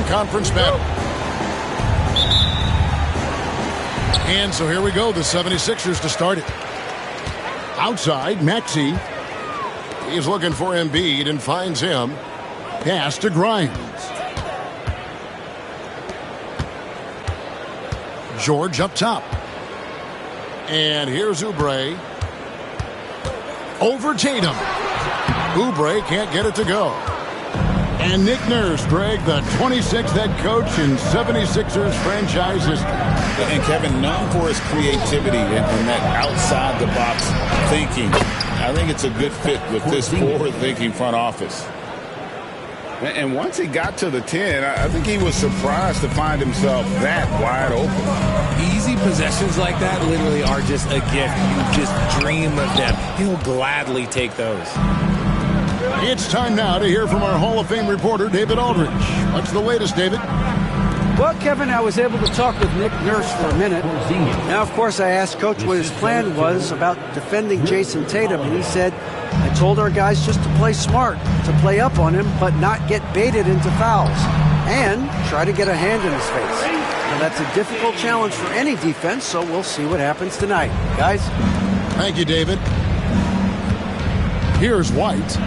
conference battle. And so here we go, the 76ers to start it. Outside, Maxey. He's looking for Embiid and finds him. Pass to Grimes. George up top. And here's Oubre. Over Tatum. Oubre can't get it to go. And Nick Nurse, Greg, the 26th head coach in 76ers franchise history. And Kevin, known for his creativity and that outside-the-box thinking. I think it's a good fit with this forward-thinking front office. And once he got to the 10, I think he was surprised to find himself that wide open. Easy possessions like that literally are just a gift. You just dream of them. He'll gladly take those. It's time now to hear from our Hall of Fame reporter, David Aldridge. What's the latest, David? Well, Kevin, I was able to talk with Nick Nurse for a minute. Now, of course, I asked Coach what his plan was about defending Jason Tatum, and he said, I told our guys just to play smart, to play up on him, but not get baited into fouls, and try to get a hand in his face. Now, that's a difficult challenge for any defense, so we'll see what happens tonight. Guys? Thank you, David. Here's White.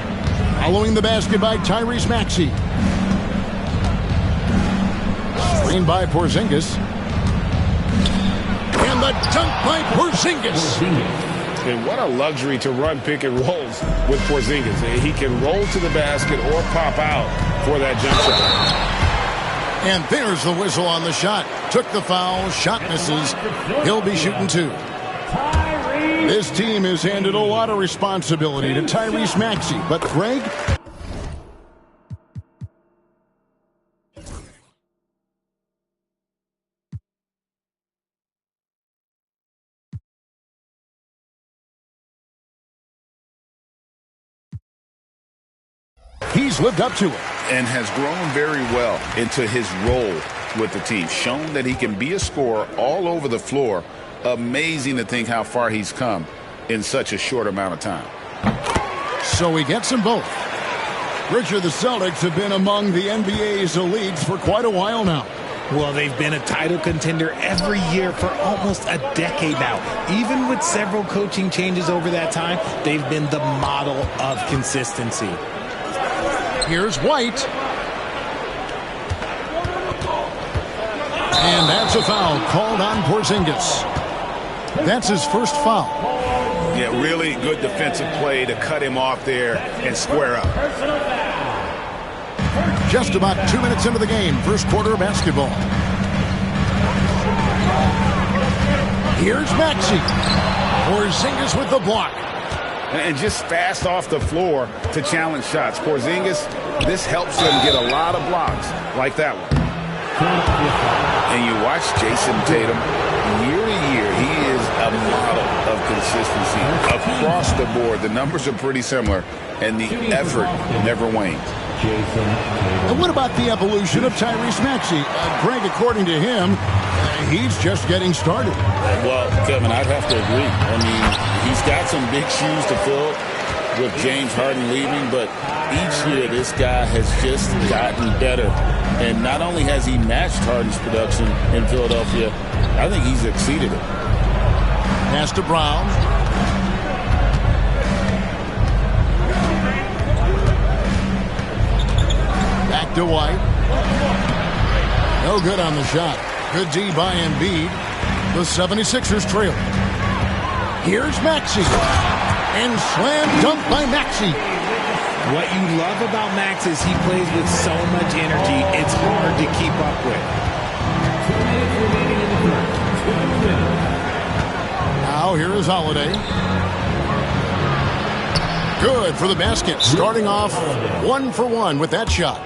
Following the basket by Tyrese Maxey. Screen by Porzingis. And the dunk by Porzingis. And what a luxury to run pick and rolls with Porzingis. He can roll to the basket or pop out for that jump shot. And there's the whistle on the shot. Took the foul. Shot misses. He'll be shooting two. This team has handed a lot of responsibility to Tyrese Maxey. But Greg? He's lived up to it. And has grown very well into his role with the team. Shown that he can be a scorer all over the floor. Amazing to think how far he's come in such a short amount of time. So he gets them both. Richard, the Celtics have been among the NBA's elites for quite a while now. Well, they've been a title contender every year for almost a decade now. Even with several coaching changes over that time, they've been the model of consistency. Here's White. And that's a foul called on Porzingis. That's his first foul. Yeah, really good defensive play to cut him off there and square up. Just about 2 minutes into the game, first quarter of basketball. Here's Maxey. Porzingis with the block. And just fast off the floor to challenge shots. Porzingis, this helps them get a lot of blocks like that one. And you watch Jason Tatum, year to year, he is a model of consistency. Across the board, the numbers are pretty similar, and the effort never wanes. And what about the evolution of Tyrese Maxey? Greg, according to him, he's just getting started. Well, Kevin, I'd have to agree. I mean, he's got some big shoes to fill with James Harden leaving, but each year this guy has just gotten better. And not only has he matched Harden's production in Philadelphia, I think he's exceeded it. Pass to Brown. Back to White. No good on the shot. Good D by Embiid. The 76ers trail. Here's Maxey. And slam dunk by Maxey. What you love about Max is he plays with so much energy, it's hard to keep up with. Now here is Holiday. Good for the basket. Starting off 1 for 1 with that shot.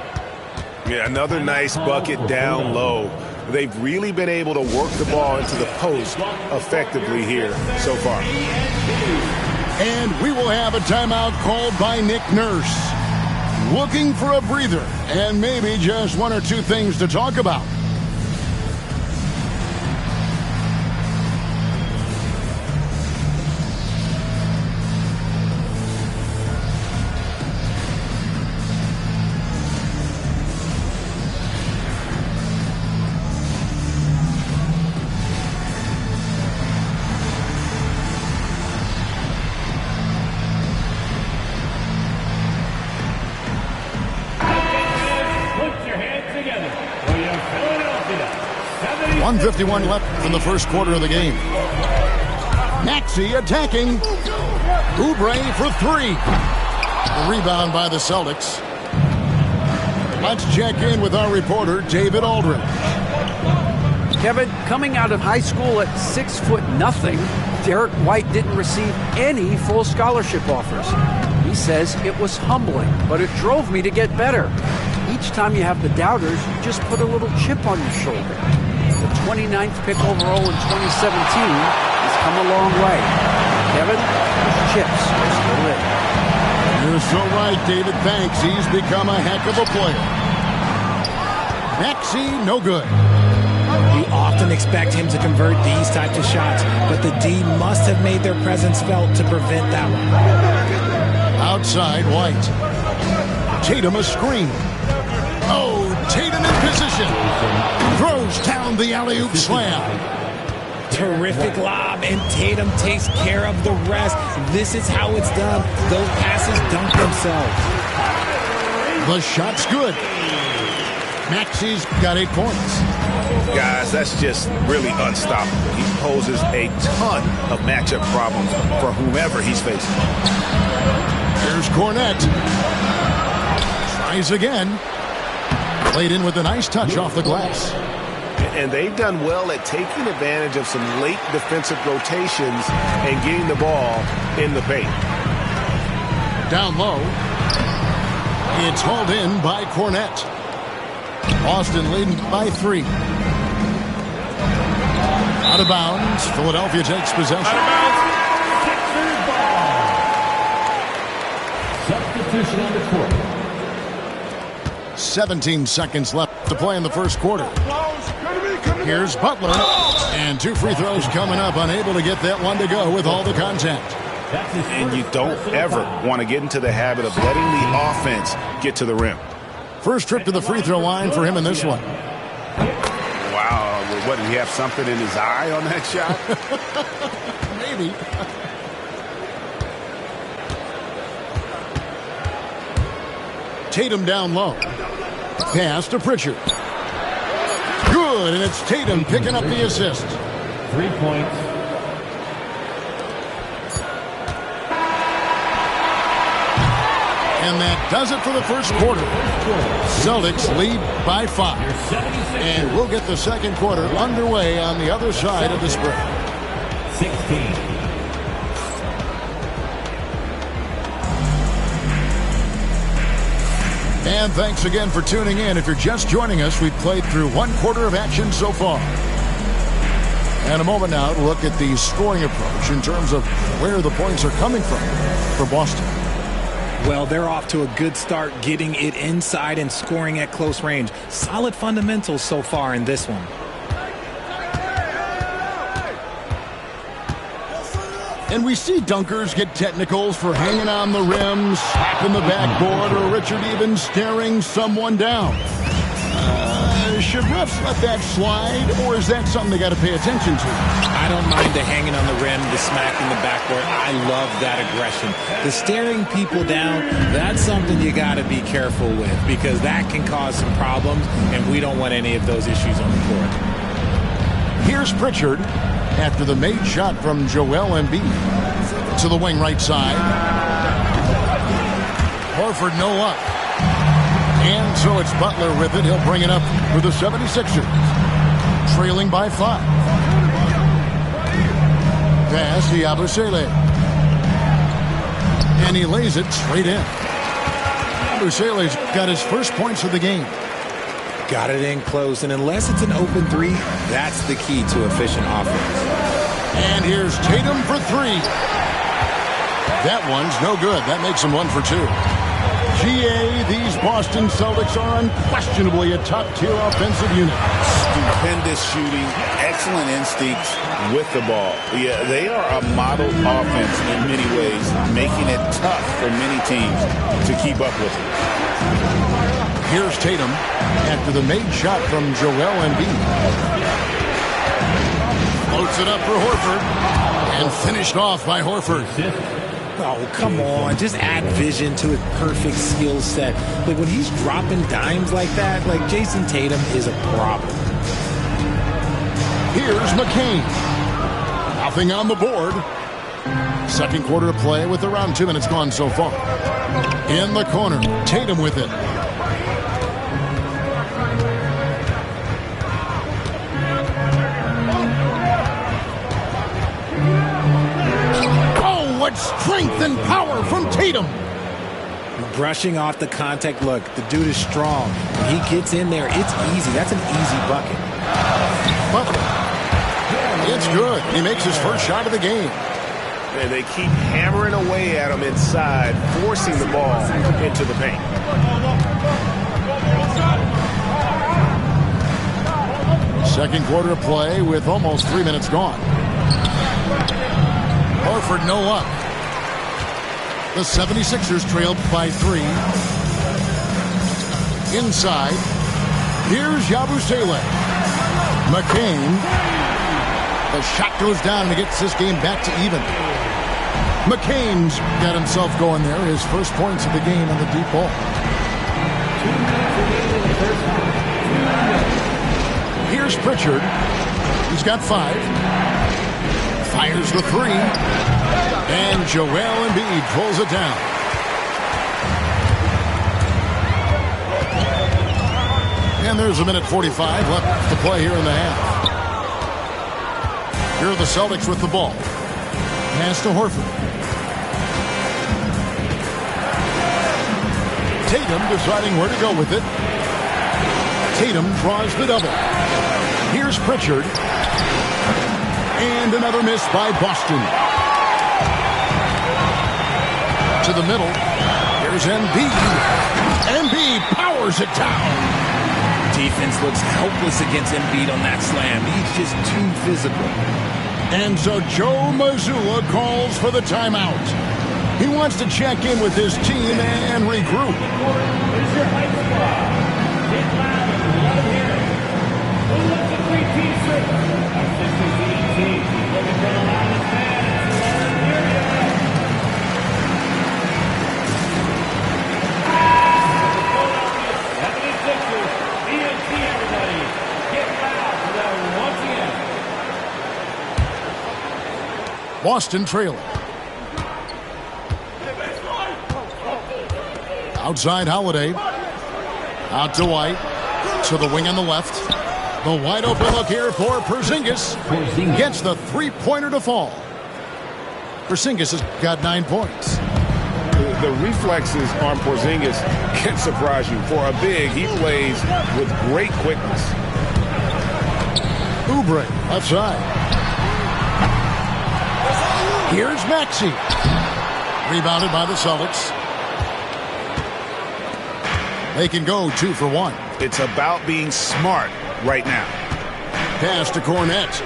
Yeah, another nice bucket down low. They've really been able to work the ball into the post effectively here so far. And we will have a timeout called by Nick Nurse. Looking for a breather and maybe just 1 or 2 things to talk about. 1:51 left in the first quarter of the game. Maxey attacking. Oubre for three. The rebound by the Celtics. Let's check in with our reporter, David Aldridge. Kevin, coming out of high school at 6'0", Derek White didn't receive any full scholarship offers. He says it was humbling, but it drove me to get better. Each time you have the doubters, you just put a little chip on your shoulder. The 29th pick overall in 2017 has come a long way. Kevin, chips are still in. You're so right, David. Thanks. He's become a heck of a player. Maxey, no good. You often expect him to convert these types of shots, but the D must have made their presence felt to prevent that one. Outside, White. Tatum a screen. Oh, Tatum in position. Throws down the alley-oop slam. Terrific lob, and Tatum takes care of the rest. This is how it's done. Those passes dunk themselves. The shot's good. Maxey's got 8 points. Guys, that's just really unstoppable. He poses a ton of matchup problems for whomever he's facing. Here's Cornette. Tries again. Played in with a nice touch off the glass. And they've done well at taking advantage of some late defensive rotations and getting the ball in the paint. Down low. It's hauled in by Cornette. Boston leading by 3. Out of bounds. Philadelphia takes possession. Out of bounds. Substitution on the court. 17 seconds left to play in the first quarter. Here's Butler. And 2 free throws coming up. Unable to get that one to go with all the contact. And you don't ever want to get into the habit of letting the offense get to the rim. First trip to the free throw line for him in this one. Wow. What, did he have something in his eye on that shot? Maybe. Tatum down low. Pass to Pritchard. Good, and it's Tatum picking up the assist. 3 points. And that does it for the first quarter. Celtics lead by 5. And we'll get the second quarter underway on the other side of the spread. 16. And thanks again for tuning in. If you're just joining us, we've played through 1 quarter of action so far. And a moment now to look at the scoring approach in terms of where the points are coming from for Boston. Well, they're off to a good start getting it inside and scoring at close range. Solid fundamentals so far in this one. And we see dunkers get technicals for hanging on the rim, slapping the backboard, or Richard even staring someone down. Should refs let that slide, or is that something they got to pay attention to? I don't mind the hanging on the rim, the smacking the backboard. I love that aggression. The staring people down, that's something you got to be careful with because that can cause some problems, and we don't want any of those issues on the court. Here's Pritchard after the made shot from Joel Embiid. To the wing right side. Horford no up. And so it's Butler with it. He'll bring it up for the 76ers. Trailing by 5. Pass to Yabusele. And he lays it straight in. Yabusele's got his first points of the game. Got it in close, and unless it's an open 3, that's the key to efficient offense. And here's Tatum for 3. That one's no good. That makes him 1 for 2. GA, these Boston Celtics are unquestionably a top-tier offensive unit. Stupendous shooting, excellent instincts with the ball. Yeah, they are a model offense in many ways, making it tough for many teams to keep up with it. Here's Tatum after the made shot from Joel Embiid. Floats it up for Horford and finished off by Horford. Oh, come on. Just add vision to his perfect skill set. Like, when he's dropping dimes like that, like, Jason Tatum is a problem. Here's McCain. Nothing on the board. Second quarter to play with around 2 minutes gone so far. In the corner, Tatum with it. What strength and power from Tatum. Brushing off the contact. Look, the dude is strong. When he gets in there, it's easy. That's an easy bucket. But it's good. He makes his first shot of the game. And they keep hammering away at him inside, forcing the ball into the paint. Second quarter of play with almost 3 minutes gone. Horford no up. The 76ers trailed by 3. Inside. Here's Yabusele. McCain. The shot goes down and it gets this game back to even. McCain's got himself going there. His first points of the game on the deep ball. Here's Pritchard. He's got 5. Fires the 3. And Joel Embiid pulls it down. And there's a minute 45 left to play here in the half. Here are the Celtics with the ball. Pass to Horford. Tatum deciding where to go with it. Tatum draws the double. Here's Pritchard. And another miss by Boston. To the middle. Here's Embiid. Embiid powers it down. Defense looks helpless against Embiid on that slam. He's just too physical. And so Joe Mazzulla calls for the timeout. He wants to check in with his team and regroup. Where's your hype squad? Get loud and let them hear it. Who lets the 3-team circle? Our 6-team team. Looking for the loudest fans. Let them hear it. 76ers, ENT everybody. Get loud for that once again. Boston trailing. Outside Holiday. Out to White. To the wing on the left. The wide open look here for Porzingis. Gets the three-pointer to fall. Porzingis has got 9 points. The reflexes on Porzingis can surprise you. For a big, he plays with great quickness. Oubre left side. Here's Maxey. Rebounded by the Celtics. They can go 2 for 1. It's about being smart right now. Pass to Cornette.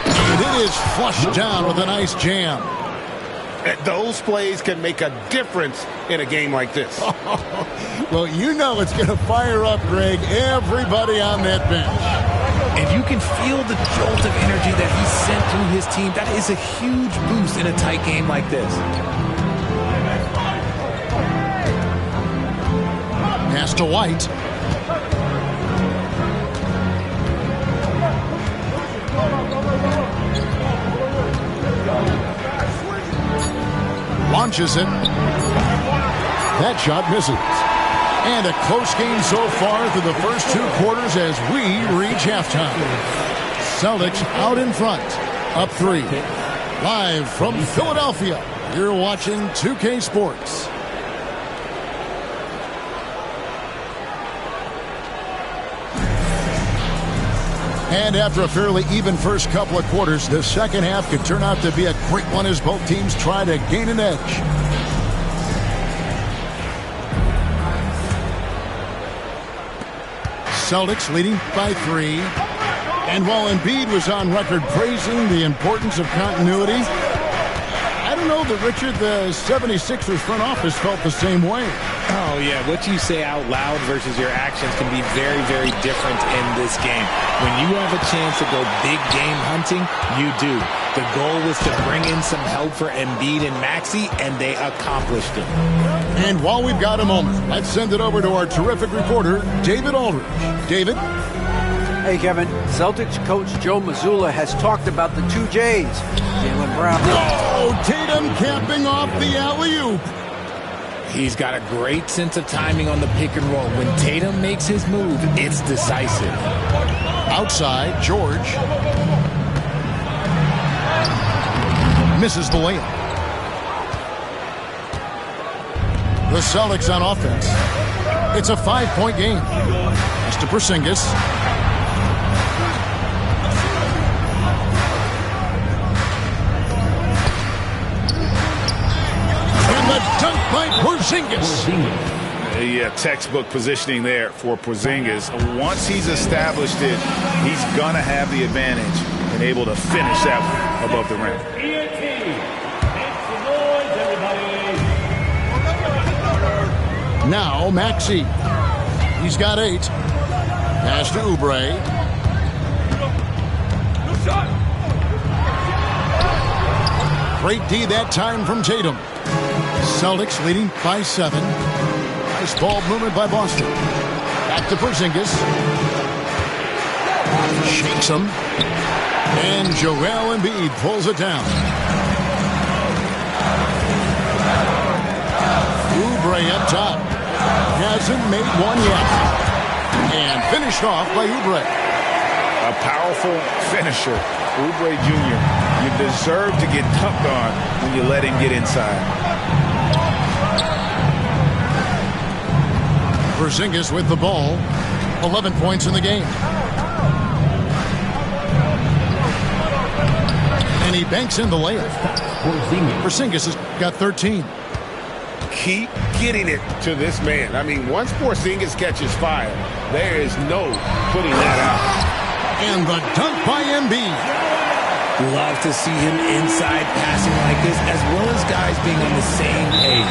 And it is flushed down with a nice jam. Those plays can make a difference in a game like this. Well, you know it's going to fire up, Greg, everybody on that bench. And you can feel the jolt of energy that he sent through his team. That is a huge boost in a tight game like this. Pass to White. Launches it. That shot misses. And a close game so far through the first 2 quarters as we reach halftime. Celtics out in front, up 3. Live from Philadelphia, you're watching 2K Sports. And after a fairly even first couple of quarters, the second half could turn out to be a great one as both teams try to gain an edge. Celtics leading by 3. And while Embiid was on record praising the importance of continuity, I don't don't know that, Richard, the 76ers front office felt the same way. Oh, yeah. What you say out loud versus your actions can be very, very different in this game. When you have a chance to go big game hunting, you do. The goal was to bring in some help for Embiid and Maxey, and they accomplished it. And while we've got a moment, let's send it over to our terrific reporter, David Aldridge. David? Hey, Kevin. Celtics coach Joe Mazzulla has talked about the two J's. Jaylen Brown. Oh, Tatum camping off the alley-oop. He's got a great sense of timing on the pick and roll. When Tatum makes his move, it's decisive. Outside, George misses the layup. The Celtics on offense. It's a 5-point game. It's to Porzingis. And the dunk by Porzingis. Yeah, textbook positioning there for Porzingis. Once he's established it, he's going to have the advantage and able to finish that one above the rim. ENT. Make some noise, everybody. Now Maxey. He's got 8. Pass to Oubre. Great D that time from Tatum. Celtics leading by 7. Nice ball movement by Boston. Back to Porzingis. Shakes him. And Joel Embiid pulls it down. Oubre up top. Hasn't made one yet. And finished off by Oubre. A powerful finisher. Oubre Jr. You deserve to get dunked on when you let him get inside. Porzingis with the ball. 11 points in the game. And he banks in the layup. Porzingis has got 13. Keep getting it to this man. I mean, once Porzingis catches fire, there is no putting that out. And the dunk by Embiid. Love to see him inside passing like this, as well as guys being on the same page.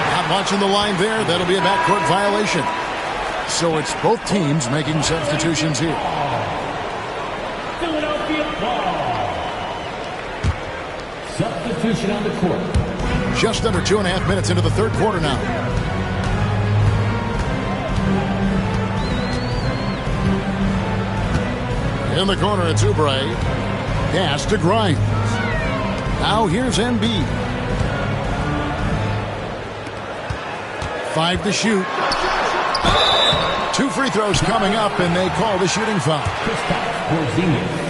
Not watching the line there. That'll be a backcourt violation. So it's both teams making substitutions here. Philadelphia ball. Substitution on the court. Just under 2.5 minutes into the third quarter now. In the corner, it's Oubre. Pass to Grimes. Now here's Embiid. 5 to shoot. 2 free throws coming up, and they call the shooting foul.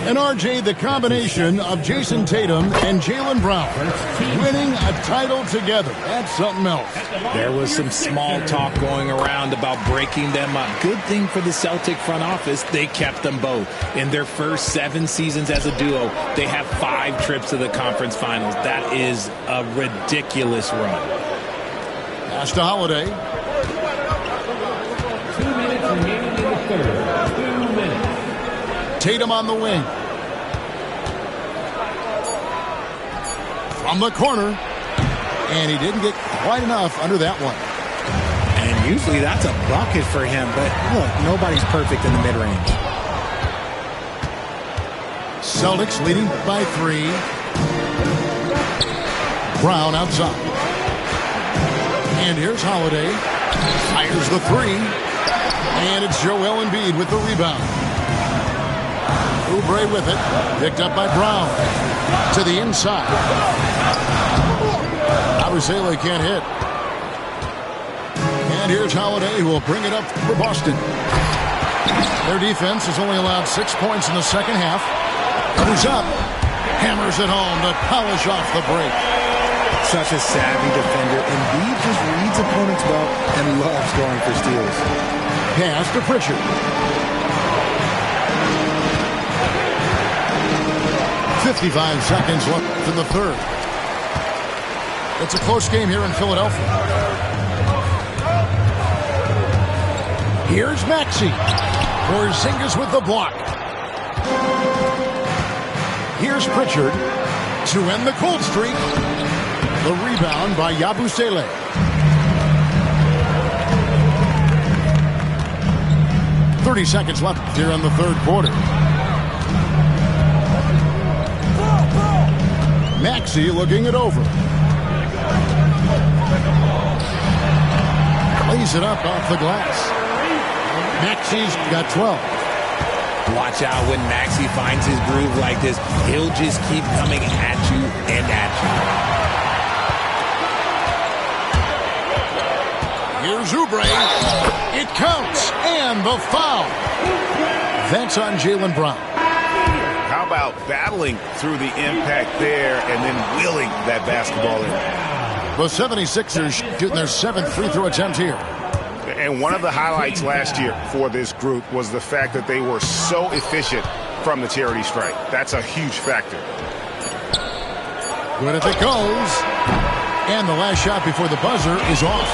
And RJ, the combination of Jason Tatum and Jaylen Brown winning a title together. That's something else. There was some small talk going around about breaking them up. Good thing for the Celtic front office, they kept them both. In their first 7 seasons as a duo, they have 5 trips to the conference finals. That is a ridiculous run. Pass to Holiday. 2 minutes remaining in the third. 2 minutes. Tatum on the wing. From the corner. And he didn't get quite enough under that one. And usually that's a bucket for him, but look, nobody's perfect in the mid-range. Celtics leading by 3. Brown outside. And here's Holiday. Fires the 3. And it's Joel Embiid with the rebound. Oubre with it. Picked up by Brown. To the inside. Abusele can't hit. And here's Holiday, who will bring it up for Boston. Their defense has only allowed 6 points in the second half. Who's up? Hammers it home to polish off the break. Such a savvy defender. Embiid just reads opponents well and loves going for steals. Pass to Pritchard. .55 seconds left in the third. It's a close game here in Philadelphia. Here's Maxey. Porzingis with the block. Here's Pritchard. to end the cold streak. The rebound by Yabusele. .30 seconds left here in the third quarter. Maxey looking it over. Lays it up off the glass. Maxey's got 12. Watch out when Maxey finds his groove like this. He'll just keep coming at you and at you. Here's Oubre. It counts. And the foul. That's on Jaylen Brown. How about battling through the impact there and then wheeling that basketball in? The 76ers shooting their 7th free throw attempt here. And one of the highlights last year for this group was the fact that they were so efficient from the charity stripe. That's a huge factor. Good if it goes. And the last shot before the buzzer is off.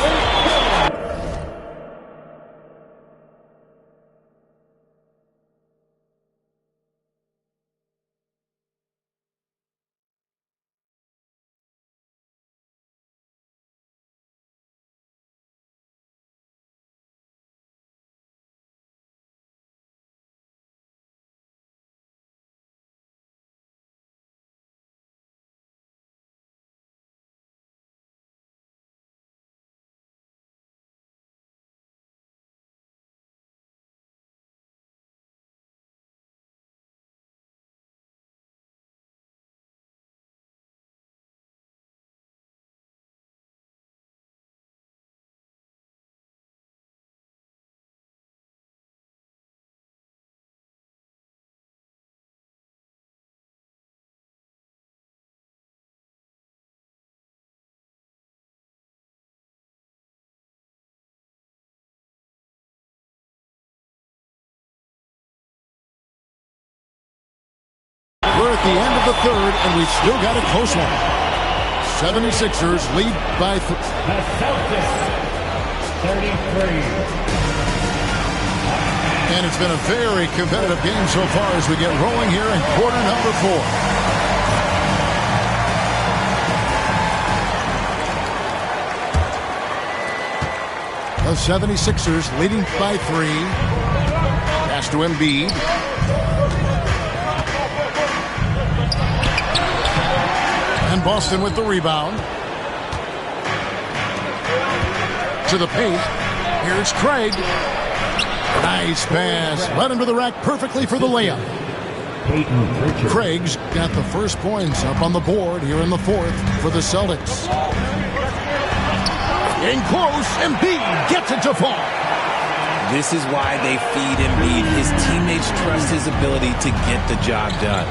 We're at the end of the third, and we've still got a close one. 76ers lead by The Celtics, 33. And it's been a very competitive game so far as we get rolling here in quarter number 4. The 76ers leading by 3. Pass to Embiid. And Boston with the rebound. To the paint. Here's Craig. Nice pass. Led him to the rack perfectly for the layup. Craig's got the first points up on the board here in the fourth for the Celtics. In close, Embiid gets it to fall. This is why they feed Embiid. His teammates trust his ability to get the job done.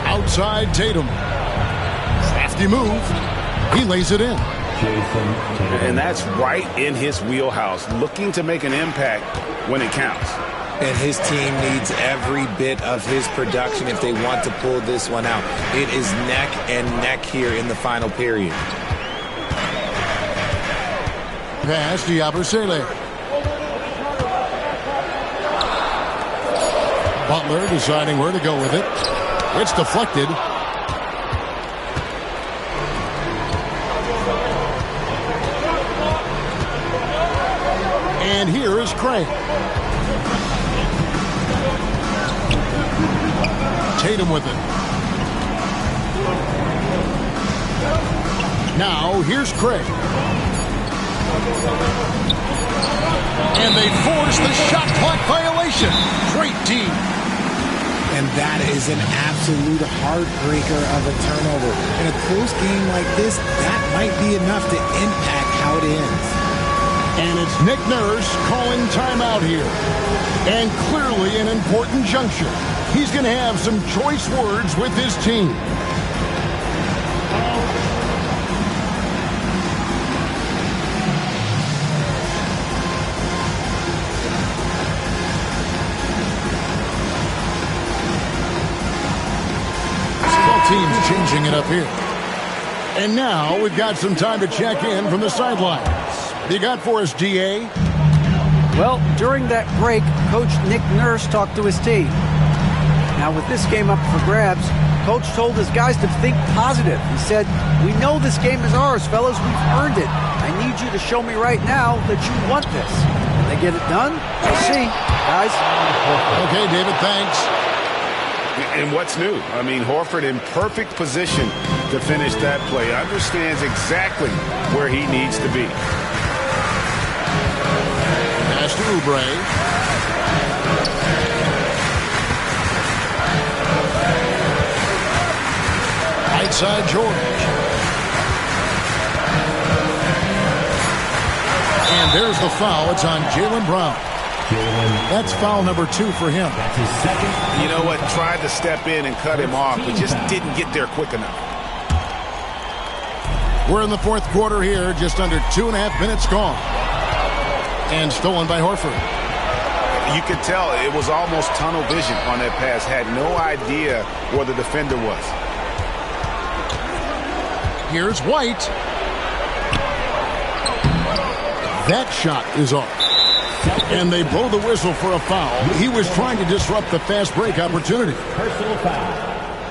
Outside Tatum. Crafty move. He lays it in. And that's right in his wheelhouse, looking to make an impact when it counts. And his team needs every bit of his production if they want to pull this one out. It is neck and neck here in the final period. Pass to Yabusele. Butler deciding where to go with it. It's deflected. And here is Craig. Tatum with it. Now here's Craig. And they force the shot clock violation. Great team. And that is an absolute heartbreaker of a turnover. In a close game like this, that might be enough to impact how it ends. And it's Nick Nurse calling timeout here. And clearly an important juncture. He's going to have some choice words with his team. Teams changing it up here. And now we've got some time to check in from the sidelines. You got for us, DA? Well, during that break, Coach Nick Nurse talked to his team. Now, with this game up for grabs, Coach told his guys to think positive. He said, "We know this game is ours, fellas. We've earned it. I need you to show me right now that you want this." Can they get it done? We'll see, guys. Okay, David, thanks. And what's new? I mean, Horford in perfect position to finish that play. Understands exactly where he needs to be. Pass to Oubre. Right side, George. And there's the foul. It's on Jaylen Brown. That's foul number 2 for him. That's his second. You know what? Tried to step in and cut him off, but just didn't get there quick enough. We're in the fourth quarter here. Just under 2.5 minutes gone. And stolen by Horford. You could tell it was almost tunnel vision on that pass. Had no idea where the defender was. Here's White. That shot is off. And they blow the whistle for a foul. He was trying to disrupt the fast break opportunity. Personal foul.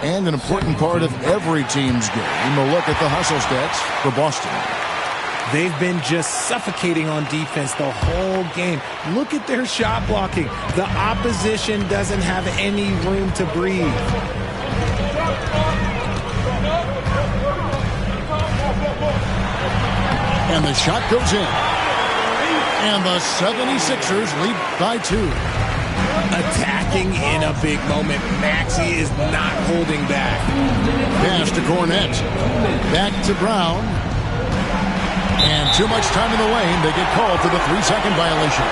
And an important part of every team's game. A look at the hustle stats for Boston. They've been just suffocating on defense the whole game. Look at their shot blocking. The opposition doesn't have any room to breathe. And the shot goes in. And the 76ers lead by 2. Attacking in a big moment. Maxey is not holding back. Pass to Cornette. Back to Brown. And too much time in the lane. They get called for the 3-second violation.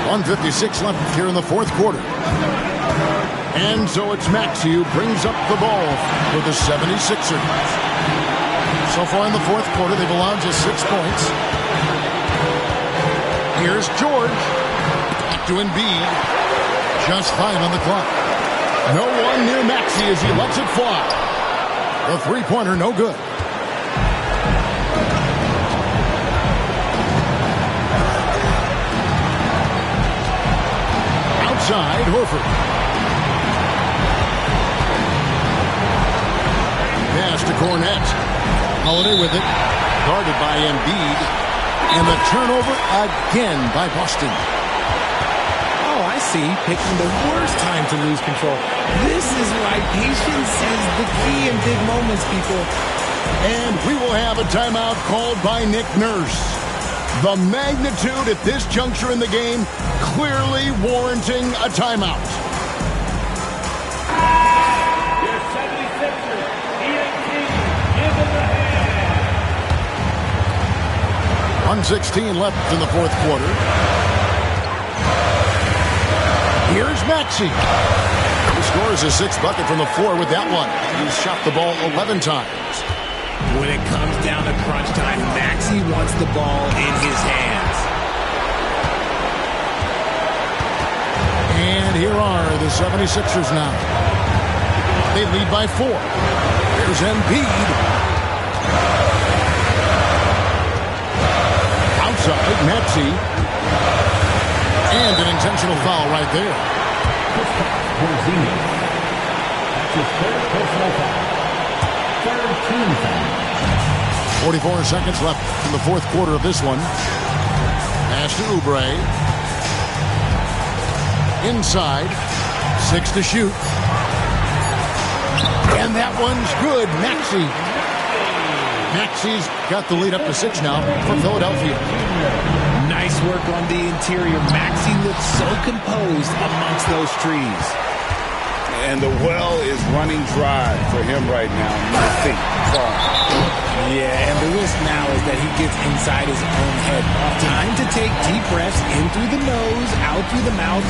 .156 left here in the fourth quarter. And so it's Maxey who brings up the ball for the 76ers. So far in the fourth quarter, they've allowed just 6 points. Here's George. Back to Embiid. Just 5 on the clock. No one near Maxey as he lets it fly. The three-pointer, no good. Outside, Horford. Pass to Cornette. Holiday with it. Guarded by Embiid. And the turnover again by Boston. Oh, I see. Picking the worst time to lose control. This is why patience is the key in big moments, people. And we will have a timeout called by Nick Nurse. The magnitude at this juncture in the game clearly warranting a timeout. Your 76ers, EAT, give them the hand. 1:16 left in the fourth quarter. Here's Maxey. He scores his 6th bucket from the floor with that one. He's shot the ball 11 times. When it comes down to crunch time, Maxey wants the ball in his hands. And here are the 76ers now. They lead by 4. Here's Embiid. Outside, Maxey. And an intentional foul right there. Porzingis. That's his third personal foul. Third team foul. 44 seconds left in the fourth quarter of this one. Pass to Oubre. Inside. 6 to shoot. And that one's good. Maxey's got the lead up to 6 now for Philadelphia. Nice work on the interior. Maxey looks so composed amongst those trees. And the well is running dry for him right now. Nothing falling. Yeah, and the risk now is that he gets inside his own head. Time to take deep breaths in through the nose, out through the mouth.